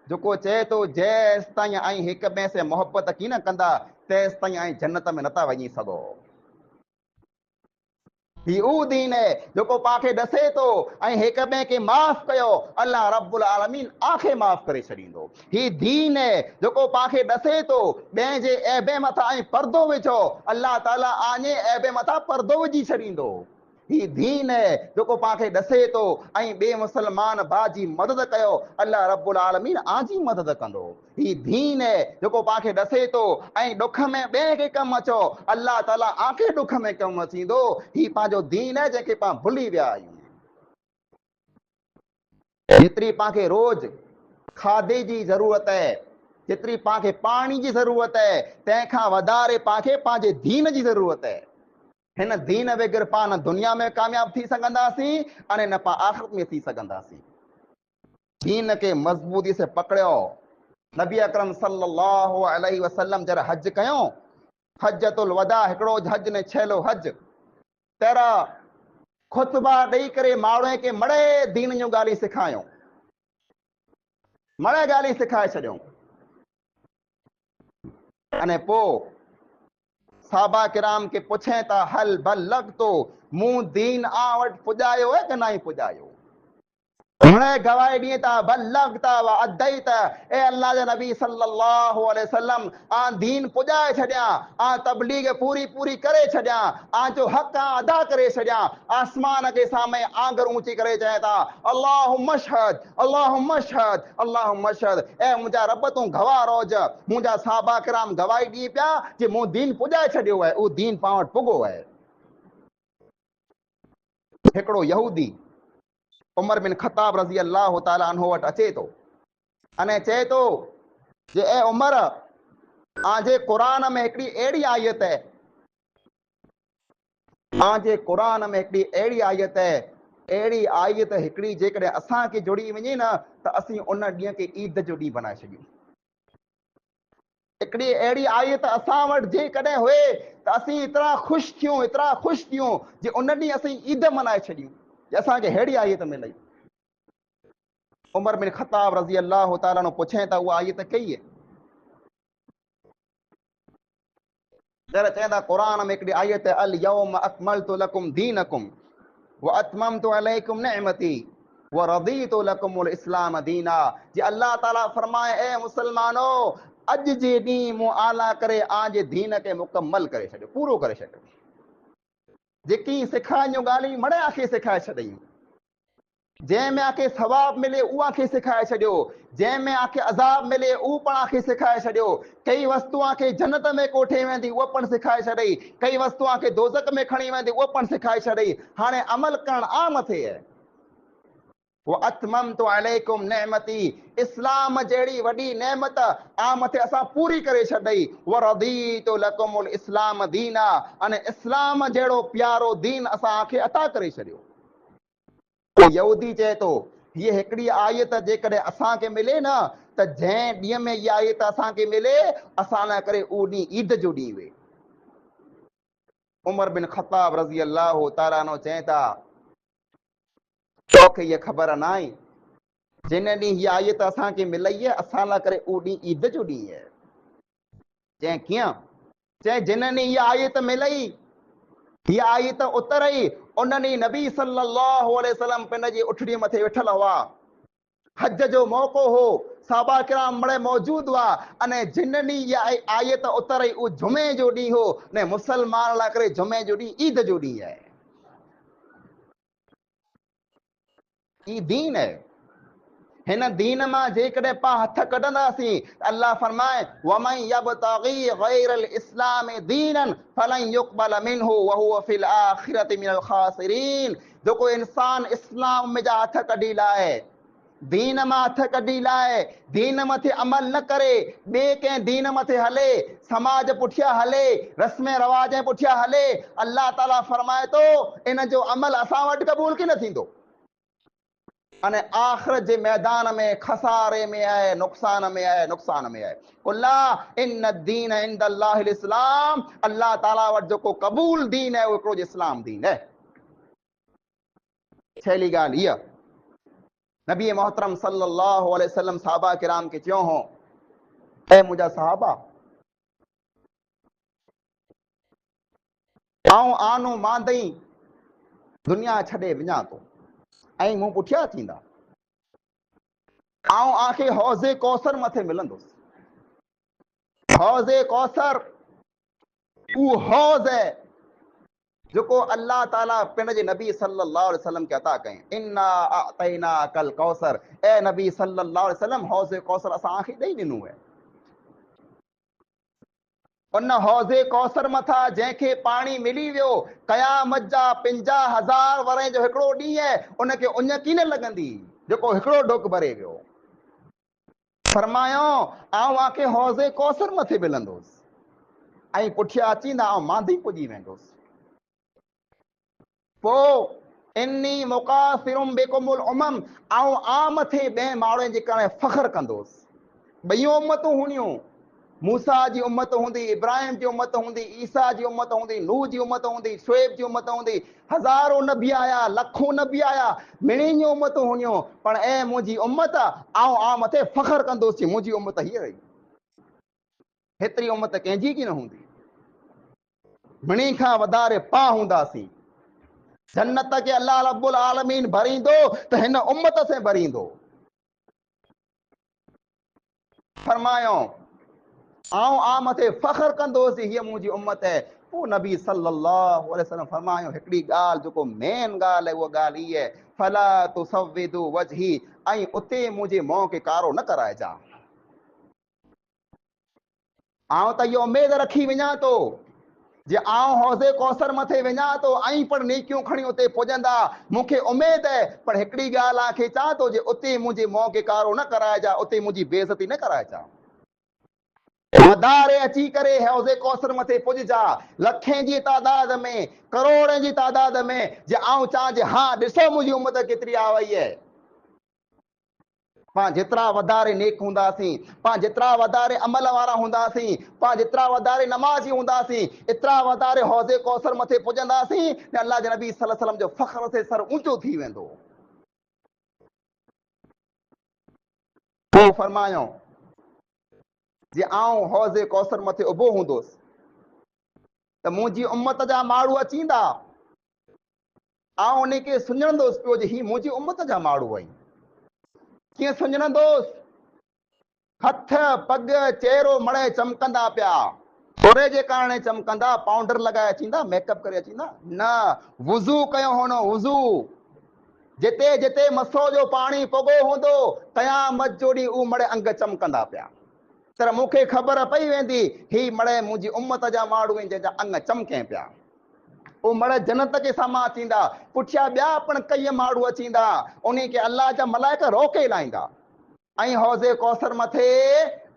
जेको चए थो जेसि ताईं ऐं हिक ॿिए से मोहबत की न कंदा तेसि ताईं ऐं जन्नत में नथा वञी सघो। ही उ दीन है जेको पांखे ॾसे थो ऐं हिक ॿिए खे माफ़ कयो अल्लाह रब्बुल आलमीन आंखे माफ़ करे छॾींदो। ही दीन है जेको पांखे ॾसे थो ॿिए जे ऐबे मथां ऐं पर्दो विझो अल्लाह ताला आने ऐबे मथां पर्दो विझी छॾींदो। ही दीन है जेको पांखे ॾसे थो ऐं ॿिए मुसलमान भाउ जी मदद कयो अल्लाह रब्बुल आलमीन आजी मदद कंदो। ही दीन है जेको पांखे ॾसे थो ऐं ॾुख में ॿिए खे कमु अचो अल्लाह ताला आंखे ॾुख में कमु अचींदो। ही पंहिंजो दीन है जंहिंखे पाण भुली विया आहियूं। जेतिरी पांखे रोज़ खाधे जी ज़रूरत है, जेतिरी पांखे पाणी जी ज़रूरत है, तंहिंखां वधारे पांखे पंहिंजे दीन जी ज़रूरत है। हिन दीन बग़ैर पाण न दुनिया में कामयाब थी सघंदासीं अने न पाण आख़िरत में थी सघंदासीं। दीन के मज़बूती से पकड़ियो। नबी अकरम सल्लल्लाहु अलैहि वसल्लम जरा हज कयो, हज्जतुल वदा हिकिड़ो हज ने छेलो हज तेरा खुतबा ॾेई करे माण्हूअ खे मड़े दीन जूं ॻाल्हियूं सिखायूं, मड़े ॻाल्हियूं सिखाए छॾियूं। अने पोइ साहबा किराम के पुछे था हल बल लग तो मूं दीन आ वटि पुॼायो है कि न पुॼायो? हाणे गवाही ॾिए था बल लगता व अदई त ए अल्लाह जे नबी सल्लल्लाहु अलैहि वसल्लम आ दीन पुॼाए छॾिया, आ तबलीग पूरी पूरी करे छॾिया, आ जो हक़ आ अदा करे छॾिया। आसमान के सामने आंगर ऊंची करे चए था अल्लाहुम्मा शहद अल्लाहुम्मा शहद अल्लाहुम्मा शहद, ए मुंहिंजा रब तूं गवाह रोज। मुंहिंजा साहबा किराम गवाही ॾिए पिया जे मूं दीन पुॼाए छॾियो आहे, उहो दीन पाण वटि पुॻो आहे। हिकिड़ो यहूदी उमर बिन ख़त्ताब रज़ी अल्लाह ताला अन्हु वटि अचे थो अने चए थो जे ए उमर आजे क़ुरान में हिकिड़ी अहिड़ी आयत है, आजे क़ुरान में हिकिड़ी अहिड़ी आयत है अहिड़ी आयत हिकिड़ी जेकॾहिं असांखे जुड़ी वञे न त असीं उन ॾींहं खे ईद जो ॾींहुं बनाए छॾियूं। हिकिड़ी अहिड़ी आयत असां वटि जेकॾहिं हुए त असीं एतिरा ख़ुशि थियूं जे उन ॾींहुं असीं ईद मनाए छॾियूं जे असांखे अहिड़ी आयत मिलई। उमर बिन ख़त्ताब रज़ी अल्लाह ताला पुछे त उहा आयत कई आहे। जरा चवंदा क़ुरान में हिकिड़ी आयत अल यौम अकमलतु लकुम दीनकुम व अतममतु अलैकुम निअमती व रदीतु लकुमुल इस्लाम दीना। जे अल्लाह ताला फरमाए ए मुसलमानो अॼु जे ॾींहुं मूं आला करे आजे दीन खे मुकमल करे छॾियो, पूरो करे छॾियो। जेकी सिखाइणियूं ॻाल्हियूं मणे आखे सिखाए छॾियूं, जंहिंमें आखे सवाब मिले उहा खे सिखाए छॾियो, जंहिंमें आखे अज़ाब मिले उहो पण आखे सिखाए छॾियो। कई वस्तु आखे जन्नत में कोठे वेंदी उहा पण सिखाए छॾई, कई वस्तु आखे दोज़ख में खणी वेंदी उहा पण सिखाए छॾई। हाणे अमल करण आ मथे आहे। वो अतममतु अलैकुम नेमती, इस्लाम जहिड़ी वॾी नेमत आ मथे असां पूरी करे छॾई। व रदीतु लकुमुल इस्लाम दीना, अने इस्लाम जहिड़ो प्यारो दीन असां आखे अता करे छॾियो। यहूदी चए थो हीअ हिकिड़ी आयत जेकॾहिं असांखे मिले न त जंहिं ॾींहं में इहा आयत असांखे मिले असां लाइ करे उहो ॾींहुं ईद जो ॾींहुं हुए। उमर बिन ख़त्ताब रज़ी अल्लाह ताला अन्हु चए था तोखे इहा ख़बर न आहे जिन ॾींहुं हीअ आयत असांखे मिलई आहे असां लाइ करे उहो ॾींहुं ईद जो ॾींहुं आहे। चए कीअं? चए जिन ॾींहुं हीअ आयत मिलई, हीअ आयत उतरई, उन ॾींहुं नबी सल्लल्लाहु अलैहि वसल्लम पिन जी उठड़ीअ मथे वेठल हुआ, हज जो मौक़ो हो, साहबा किराम बड़े मौजूद हुआ। अने जिन ॾींहुं इहा आयत उतरई उहो जुमे जो ॾींहुं हो, ने मुसलमान लाइ करे जुमे जो ॾींहुं ईद जो ॾींहुं आहे। ई दीन आहे। हिन दीन मां जेकॾहिं पां हथ कढंदासीं अल्लाह फरमाए वमन यबतगी गैरल इस्लाम दीनन फलन युक़बल मिन्हु व हुव फिल आखिरति मिनल खासिरीन। जेको इंसान इस्लाम में जा हथ कढी लाए, दीन मां हथ कढी लाए, दीन मथे अमल न करे, ॿिए कंहिं दीन मथे हले, समाज पुठियां हले, रस्म रवाज पुठियां हले, अल्लाह ताला फरमाए थो इन जो अमल असां वटि क़बूल की न थींदो। अने आखिरत जे मैदान में खसारे में आहे, नुक़सान में आहे, नुक़सान में आहे। कुल्ला इन दीन इंदल्लाहिल इस्लाम, अल्लाह ताला वटि जेको क़बूल दीन आहे उहो हिकिड़ो इस्लाम दीन आहे। छेली ॻाल्हि इहा नबी मोहतरम सल्लल्लाहु अलैहि वसल्लम साहबा किराम खे चयो हो ऐं मुंहिंजा साहबा आऊं आनो मांदई दुनिया छॾे वञा थो ऐं मूं पुठियां थींदा, आऊं आखे हौज़े कौसर मथे मिलंदुसि। हौज़े कौसर उहो हौज़ है जेको अल्लाह ताला पिन जे नबी सल्लल्लाहु अलैहि वसल्लम खे अता कयईं। इन्ना अतैना कल कौसर, ए नबी सल्लल्लाहु अलैहि वसल्लम हौज़े कौसर असां आखे ॾेई ॾिनो आहे। उन हौज़े कौसर मथां जंहिंखे पाणी मिली वियो क़यामत जा 50,000 वरे जो हिकिड़ो ॾींहुं आहे, उनखे उञ की न लॻंदी जेको हिकिड़ो ढुक भरे वियो। फरमायो आऊं आखे हौज़े कौसर मथे मिलंदुसि ऐं पुठियां अचींदा आऊं मांदी पुॼी वेंदुसि। पोइ इन्नी मुकासिरुम बिकुमुल उमम, आऊं आ मथे ॿिए माण्हुनि जे करे फ़ख्र कंदुसि। ॿियूं उम्मतूं हुनियूं, मूसा जी उम्मत हूंदी, इब्राहिम जी उम्मत हूंदी, ईसा जी उम्मत हूंदी, नूह जी उम्मत हूंदी, शुएब जी उम्मत हूंदी, हज़ारों नबी आया, लखों नबी आया, मिड़ियूं उम्मतूं हुनियूं, पर ऐं मुंहिंजी उम्मत आऊं आ मथे फ़ख्र कंदुसि मुंहिंजी उम्मत हीअ रही। हेतिरी उम्मत कंहिंजी की न हूंदी। मिणी खां वधारे पां हूंदासीं। जन्नत के अल्लाह रब्बुल आलमीन भरींदो त हिन उम्मत से भरींदो। फरमायो आऊं आ मथे फ़ख्र कंदोसि हीअ मुंहिंजी उम्मत है। पोइ नबी सल्लल्लाहु अलैहि वसल्लम फरमायो हिकिड़ी ॻाल्हि जेको मेन ॻाल्हि आहे उहा ॻाल्हि ई आहे फला तुसव्विदु वजही, ऐं उते मुंहिंजे मुंहं खे कारो न कराइजा। आऊं त इहो उमेद रखी वञा थो जे आऊं हौज़े कौसर मथे वञा थो ऐं पण नेकियूं खणी उते पुॼंदा, मूंखे उमेद आहे, पर हिकिड़ी ॻाल्हि आखे चवां थो जे उते मुंहिंजे मुंहं खे कारो न कराइजा, उते मुंहिंजी बेइज़ती न कराइजा। वधारे अची करे हौज़े कौसर मथे पुॼजा, लखें जी तादाद में, करोड़नि जी तादाद में, जे आऊं चां जे हाँ ॾिसो मुंहिंजी उम्मत केतिरी आ वई आहे। पां जेतिरा वधारे नेक हूंदासीं, पां जेतिरा वधारे अमल वारा हूंदासीं, पां जेतिरा वधारे नमाज़ी हूंदासीं, एतिरा वधारे हौज़े कौसर मथे पुॼंदासीं त अल्लाह जे नबी सल्लल्लाहु अलैहि वसल्लम जो फ़ख्र ते सर ऊंचो थी वेंदो। पोइ फरमायो जे आऊं हौज़े कौसर मथे उभो हूंदुसि त मुंहिंजी उम्मत जा माण्हू अचींदा, आऊं उन खे सुञणंदुसि पियो जे ही मुंहिंजी उम्मत जा माण्हू आहिनि। कीअं सुञणंदुसि? हथ पग चेहरो मणे चमकंदा पिया, थोरे जे कारण चमकंदा, पाउडर लगाए अचींदा, मेकअप करे अचींदा न, वुज़ू कयो होनो, वुज़ू जिते जिते मसो जो पाणी पगो हूंदो, क़यामत जो ॾींहुं उहे मणे अंग चमकंदा पिया। तर मूंखे ख़बर पई वेंदी ही मणे मुंहिंजी उम्मत जा माण्हू आहिनि जंहिंजा अंग चमके पिया। उहे मणे जन्नत के सामा अचींदा, पुठियां ॿिया पण कई माण्हू अचींदा, उन खे अलाह जा मलाइका रोके लाहींदा ऐं हौज़े कौसर मथे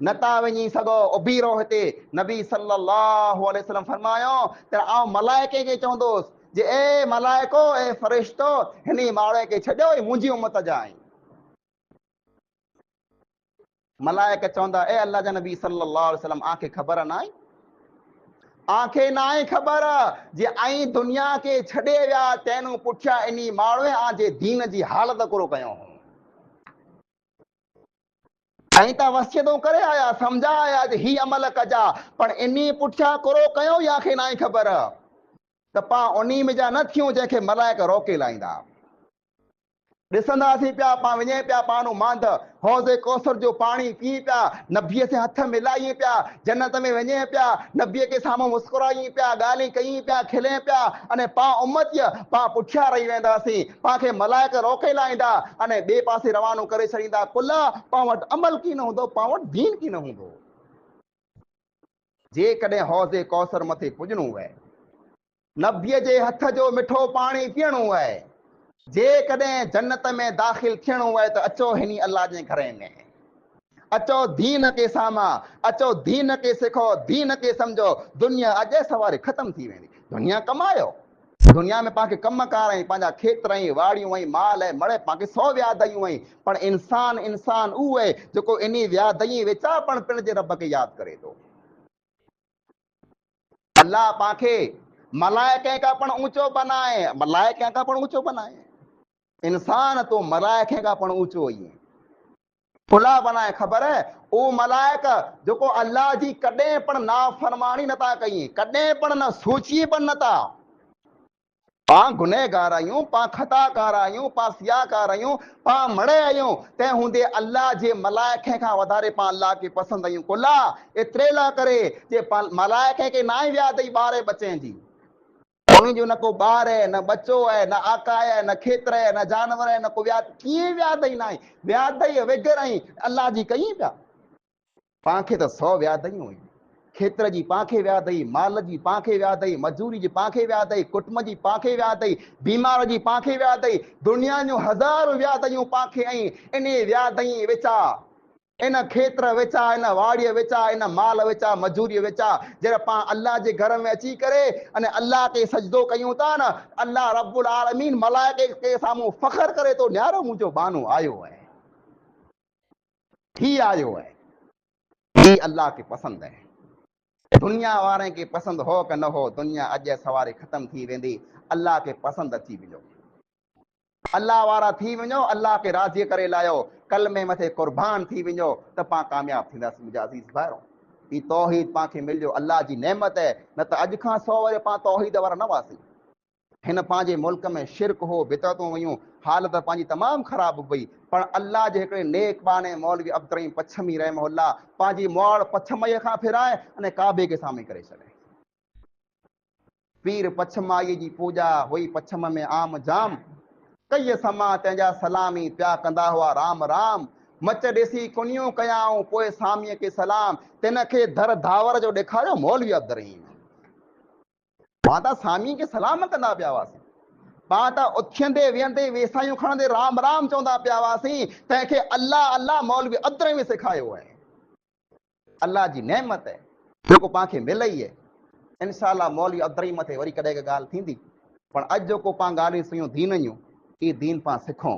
नथा वञी सघो, उभी रहो हिते। नबी सल्लल्लाहु अलैहि वसल्लम फरमायो त आउं मलाइके खे चवंदुसि जे ए मलाइको, ए फ़रिश्तो, हिन माण्हू खे छॾियो, ही मुंहिंजी उम्मत जा आहिनि। मलाइका चवंदा ए अल्लाह जा नबी सल्लल्लाहु अलैहि वसल्लम, आंखे ख़बर न आहे, आंखे न आहे ख़बर जे ऐं दुनिया खे छॾे विया तैनू पुठियां इन माण्हू आंजे दीन जी हालत करो कयो ऐं त वसियतूं करे आया, सम्झा आया जे ही अमल कजा, पर इन पुठियां करो कयो या खे न आहे ख़बर त पां उन में जा न थियूं जंहिंखे मलाइका रोके लाहींदा। ॾिसंदासीं पिया, पां वञे पिया पाणू मांद, हौज़े कौसर जो पाणी पी पिया, नबीअ से हथ मिलायूं पिया, जन्नत में वञे पिया, नबीअ के साम्हूं मुस्कुरायूं पिया, ॻाल्हियूं कयूं पिया, खिले पिया, अने पां उम्मतीअ पां पुठियां रही वेंदासीं, पां खे मलाइका रोके लाहींदा अने ॿिए पासे रवानो करे छॾींदा। कुल पां वटि अमल कीन हूंदो, पां वटि दीन कीन हूंदो। जेकॾहिं हौज़े कौसर मथे पुॼणो आहे, नबीअ जे हथ जो मिठो पाणी पीअणो आहे, जेकॾहिं जन्नत में दाख़िल थियणो आहे त अचो हिन अल्लाह जे घर में, अचो दीन के सामा, अचो दीन के सिखो, दीन के समझो। दुनिया अॼु सवारे ख़त्म थी वेंदी। दुनिया कमायो, दुनिया में पाण खे कमकार आहिनि, पंहिंजा खेत्र आहिनि, वाड़ियूं आहिनि, माल आहे, मड़े पाण खे 100 व्याधयूं आहिनि, पर इंसान उहो आहे जेको इन व्याधई विचा पण पिण जे रब खे यादि करे थो। अल्लाह पाण खे मलाइके खां पण ऊंचो बनाए, मलाइके खां पण ऊंचो बनाए, इंसान तो मलाइके खां पण ऊंचो ई खुला बनाए। ख़बर है ओ मलाइक जेको अल्लाह जी कॾहिं पण नाफरमानी नथा कई, कॾहिं पण न सोची पण नथा। पां गुनहगार आहियूं, पां खताकार आहियूं, पां सियाकार आहियूं, पां मड़े आहियूं, तंहिं हूंदे अल्लाह जे मलाइके खां वधारे पां अल्लाह खे पसंदि आहियूं। कुला एतिरे लाइ करे जे मलाइके खे न आहे व्याधई ॿार बचे जी, उनजो न को ॿार आहे, न बच्चो आहे, न आका आहे, न खेत्र आहे, न जानवर आहे, न को व्याध, कीअं व्याधई न आहे? व्याधई विगर आई अल्लाह जी कई पिया। पाण खे त 100 व्याधयूं आहिनि, खेत्र जी पाण खे व्याधई, माल जी पाण खे व्याधई, मजूरी जी पाण खे व्याधई, कुटुंब जी पाण खे व्याधई, बीमार जी पाण खे व्याधई, दुनिया जूं हज़ार व्याधयूं पाण खे आहिनि। इन व्याधई विचा, इन खेत्र विचा, इन वाड़ीअ विचा, इन माल विचा, मजूरी विचा, जॾहिं पां अल्लाह जे घर में अची करे अने अल्लाह खे सजदो कयूं था न, अल्लाह रब्बुल आलमीन मलाइके के साम्हूं फ़ख्र करे तो, न्यारो मुंहिंजो बानो आयो आहे, ही आयो आहे, ही अल्लाह खे पसंदि आहे। दुनिया वारे खे पसंदि हो कि न हो, दुनिया अॼु सवारे ख़त्म थी वेंदी। अल्लाह खे पसंदि अची वञो, अल्लाह वारा थी वञो, अल्लाह खे राज़ी करे लायो, कलमे मथे कुर्बान थी वञो त पां कामयाब थींदासीं। मुंहिंजा अज़ीज़ भाइरो, ही तौहीद पां खे मिलियो, अल्लाह जी नेमत आहे, न त अॼु खां 100 वरे पां तौहीद वारा न हुआसीं। हिन पंहिंजे मुल्क में शिरक हो, बिदअतूं हुयूं, हालत पंहिंजी तमामु ख़राब हुई, पर अल्लाह जे हिकिड़े नेक बाने मौलवी अब्दुर्रहीम पछमी रहमहुल्लाह पंहिंजी मौड़ पछमईअ खां फिराए अने काबे के साम्हूं करे छॾे। पीर पछमाईअ जी पूॼा हुई पछम में आम जाम, कई समा तंहिंजा सलामी पिया कंदा हुआ राम राम, मच ॾिसी कुनियूं कयाऊं पोइ सामीअ खे सलाम, तिन खे दर धावर जो ॾेखारियो मौलवी अब्दुर्रहीम। पां त सामी खे सलाम कंदा पिया हुआसीं, पां त उथियंदे विहंदे वेसायूं खणंदे राम राम चवंदा पिया हुआसीं, तंहिंखे अल्लाह अल्लाह मौलवी अब्दुर्रहीम सेखारियो आहे। अल्लाह जी नेमत है जेको पांखे मिलई है। इंशाअल्लाह मौलवी अदरी मथे वरी कॾहिं ॻाल्हि थींदी, पर अॼु जेको पाण ॻाल्हियूं सुयूं दीन जूं, ई दीन पाण सिखूं,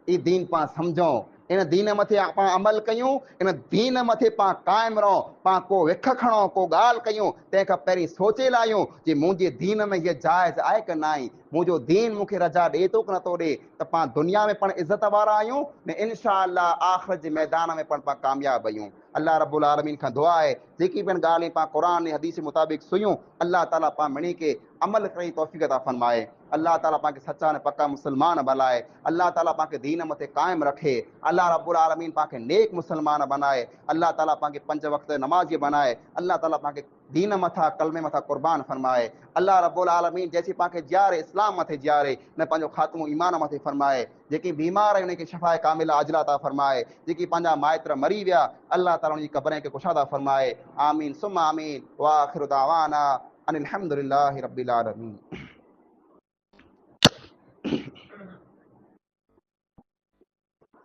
ई दीन पाण सम्झूं, इन दीन मथे पाण अमल कयूं, इन दीन मथे पाण क़ाइमु रहूं, पाण को विख खणूं, को ॻाल्हि कयूं, तंहिंखां पहिरीं सोचे लाहियूं जे मुंहिंजे दीन में हीअ जाइज़ आहे की न आहे, मुंहिंजो दीन मूंखे रजा ॾिए थो की नथो ॾिए, त पाण दुनिया में पाण इज़त वारा आहियूं न इंशाअल्लाह आख़िरत जे मैदान में पाण कामयाब आहियूं। अल्लाह रब्बुल आलमीन खां दुआ आहे जेकी पिण ॻाल्हि पाण क़ुरान ऐं हदीस मुताबिक़ सुयूं, अल्लाह ताला पाण मिणी के अमल करण जी तौफ़ीक़ अता फरमाए। अल्लाह ताला पाण खे सच्चा ऐं पक्का मुसलमान बणाए। अल्लाह ताला पाण खे दीन मथे क़ाइमु रखे। अल्लाह रब्बुल आलमीन पाण खे नेक मुसलमान बनाए। अल्लाह ताला पाण खे 5 वक़्त नमाज़ी बनाए। अल्लाह ताला पाण खे दीन मथा कलमे मथा कुर्बान फरमाए। अल्लाह रब्बुल आलमीन जैसी पाण खे जियारे इस्लाम मथे जियारे, न पंहिंजो ख़ात्मो ईमान मथे फरमाए। जेकी बीमार आहे उनखे शफ़ाए कामिला आजिला अता फरमाए। जेकी पंहिंजा माइत्र मरी विया, अल्लाह ताला उनजी क़बरें खे कुशादा फरमाए। आमीन सुम्मा आमीन व आख़िरु दावाना अनिल हम्दुलिल्लाहि रब्बिल आलमीन।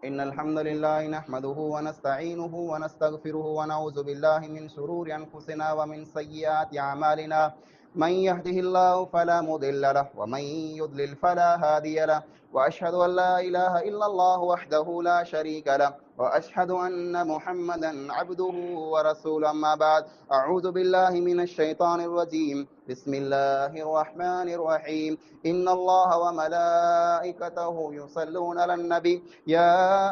इन्नल हम्दुलिल्लाहि नहमदुहु व नस्तईनुहु व नस्तगफिरुहु व नऊज़ु बिल्लाहि मिन शुरूरि अनफुसिना व मिन सय्यिआति अमालिना मन यहदिहिल्लाहु फला मुदिल्ल लहु व मन युद्लिल फला हादिय लहु व अशहदु अन ला इलाहा इल्लल्लाहु वहदहु ला शरीक लहु व अशहदु अन्न मुहम्मदन अब्दुहु व रसूलुहु अम्मा बाद अऊज़ु बिल्लाहि मिनश शैतानिर रजीम बिस्मिल्लाहिर रहमानिर रहीम इन्नल्लाहा व मलाइकतहु युसल्लूना अलन नबी या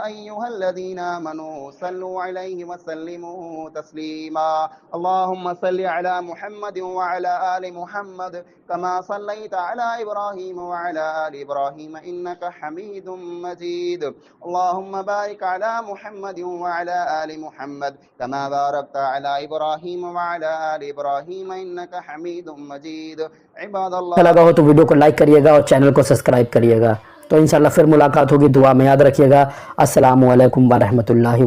अय्युहल्लज़ीना आमनू सल्लु अलैहि व सल्लिमू तस्लीमा अल्लाहुम्मा सल्लि अला मुहम्मद व अला आलि मुहम्मद कमा सल्लैता अला इब्राहीम व अला आलि इब्राहीम इन्नका हमीदुम मजीद अल्लाहुम्मा बारिक अला मुहम्मद व अला आलि मुहम्मद कमा बारकता अला इब्राहीम व अला आलि इब्राहीम इन्नका हमीदुम मजीद। इबादल्लाह लगा हो तो वीडियो को लाइक करिएगा और चैनल को सब्सक्राइब करिएगा। तो इंशाल्लाह फिर मुलाकात होगी, दुआ में याद रखिएगा। अस्सलामु अलैकुम व रहमतुल्लाहि।